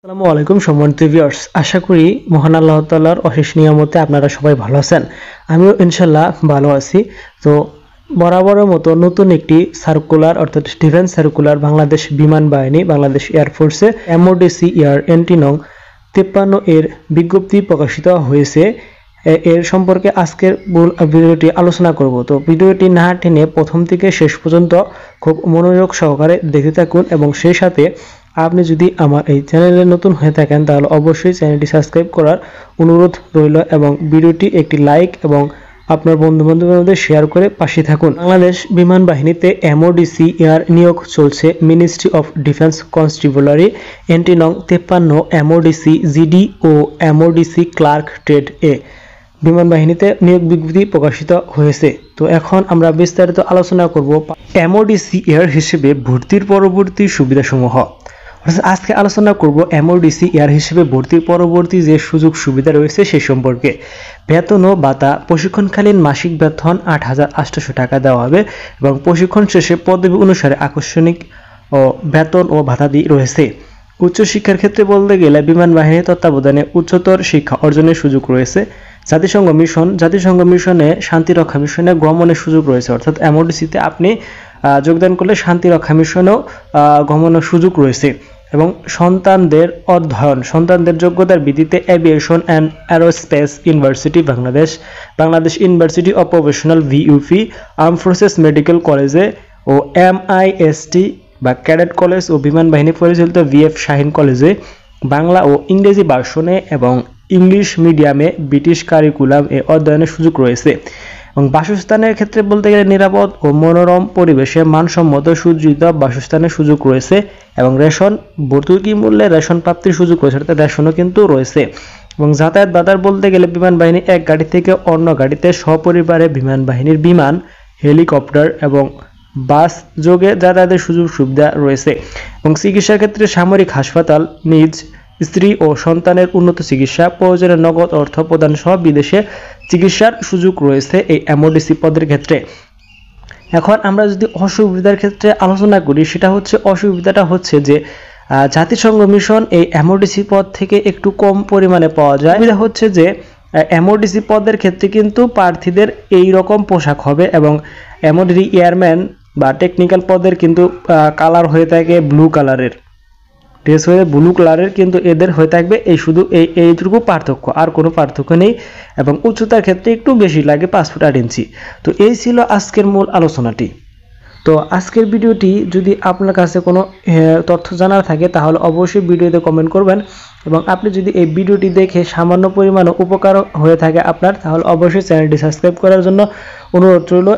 আসসালামু আলাইকুম সম্মানিত ভিউয়ার্স, আশা করি মহান আল্লাহ তাআলার অশেষ নিয়ামতে আপনারা সবাই ভালো আছেন। আমিও ইনশাল্লাহ ভালো আছি। তো বরাবরের মতো নতুন একটি সার্কুলার অর্থাৎ ডিফেন্স সার্কুলার বাংলাদেশ বিমান বাহিনী বাংলাদেশ এয়ারফোর্সে এমওডিসি ইয়ার এনটি নং 53 এর বিজ্ঞপ্তি প্রকাশিত হয়েছে। এর সম্পর্কে আজকের ভিডিওটি আলোচনা করব। তো ভিডিওটি না টেনে প্রথম থেকে শেষ পর্যন্ত খুব মনোযোগ সহকারে দেখতে থাকুন এবং সেই সাথে আপনি যদি আমার এই চ্যানেলে নতুন হয়ে থাকেন তাহলে অবশ্যই চ্যানেলটি সাবস্ক্রাইব করার অনুরোধ রইল এবং ভিডিওটি একটি লাইক এবং আপনার বন্ধু-বান্ধবের মধ্যে শেয়ার করে পাশে থাকুন। বাংলাদেশ বিমান বাহিনীতে এমওডিসি এয়ার নিয়োগ চলছে। মিনিস্ট্রি অফ ডিফেন্স কনস্টিবুলারি এনটি নং 53 এমওডিসি জিডি ও এমওডিসি ক্লার্ক ট্রেড এ বিমান বাহিনীতে নিয়োগ বিজ্ঞপ্তি প্রকাশিত হয়েছে। তো এখন আমরা বিস্তারিত আলোচনা করব এমওডিসি এয়ার হিসেবে ভর্তির পরবর্তী সুবিধাসমূহ। আজকে আলোচনা করব এমওডিসি এয়ার হিসেবে ভর্তির পরবর্তী যে সুযোগ সুবিধা রয়েছে সে সম্পর্কে। বেতন ও ভাতা, প্রশিক্ষণকালীন মাসিক বেতন 8,800 টাকা দেওয়া হবে এবং প্রশিক্ষণ শেষে পদবি অনুসারে আকর্ষণিক ও বেতন ও ভাতা দিয়ে রয়েছে। উচ্চশিক্ষার ক্ষেত্রে বলতে গেলে বিমান বাহিনীর তত্ত্বাবধানে উচ্চতর শিক্ষা অর্জনের সুযোগ রয়েছে। জাতিসংঘ মিশনে শান্তিরক্ষা মিশনে গমনের সুযোগ রয়েছে, অর্থাৎ এমওডিসিতে আপনি যোগদান করলে শান্তিরক্ষা মিশনেও গমনের সুযোগ রয়েছে। এবং সন্তানদের যোগ্যতার ভিত্তিতে aviation and aerospace university Bangladesh university of professional BUP, armed forces medical কলেজে ও এমআইএসটি বা ক্যাডেট কলেজ ও বিমান বাহিনী পরিচালিত ভিএফ শাহীন কলেজে বাংলা ও ইংরেজি ভার্সনে এবং ইংলিশ মিডিয়ামে ব্রিটিশ কারিকুলাম এ অধ্যয়নের সুযোগ রয়েছে। এবং বাসস্থানের ক্ষেত্রে বলতে গেলে নিরাপদ ও মনোরম পরিবেশে মানসম্মত সুযোজিত বাসস্থানের সুযোগ রয়েছে এবং রেশন ভর্তুকি মূল্যে রেশন প্রাপ্তির সুযোগ রয়েছে, অর্থাৎ রেশনও কিন্তু রয়েছে। এবং যাতায়াত বাধার বলতে গেলে বিমান বাহিনী এক গাড়ি থেকে অন্য গাড়িতে সপরিবারে বিমান বাহিনীর বিমান, হেলিকপ্টার এবং বাস যোগে যাতায়াতের সুযোগ সুবিধা রয়েছে। এবং চিকিৎসার ক্ষেত্রে সামরিক হাসপাতাল, নিজ স্ত্রী ও সন্তানের উন্নত চিকিৎসা, প্রয়োজনে নগদ অর্থ প্রদান সহ বিদেশে চিকিৎসার সুযোগ রয়েছে এই এমওডিসি পদের ক্ষেত্রে। এখন আমরা যদি অসুবিধার ক্ষেত্রে আলোচনা করি, অসুবিধাটা হচ্ছে যে জাতিসংঘ মিশন এই এমওডিসি পদ থেকে একটু কম পরিমাণে পাওয়া যায়। সুবিধা হচ্ছে যে এমওডিসি পদের ক্ষেত্রে কিন্তু প্রার্থীদের এই রকম পোশাক হবে এবং এমওডি এয়ারম্যান বা টেকনিক্যাল পদের কিন্তু কালার হয়ে থাকে ব্লু কালারের, ড্রেস হয়ে ব্লু কালারের, কিন্তু এদের হয়ে থাকবে এইটুকু পার্থক্য, আর কোনো পার্থক্য নেই। এবং উচ্চতার ক্ষেত্রে একটু বেশি লাগে, 5 ফুট 8 ইঞ্চি। তো এই ছিল আজকের মূল আলোচনাটি। তো আজকের ভিডিওটি যদি আপনার কাছে কোনো তথ্য জানার থাকে তাহলে অবশ্যই ভিডিওতে কমেন্ট করবেন এবং আপনি যদি এই ভিডিওটি দেখে সামান্য পরিমাণে উপকার হয়ে থাকে আপনার, তাহলে অবশ্যই চ্যানেলটি সাবস্ক্রাইব করার জন্য অনুরোধ রইল।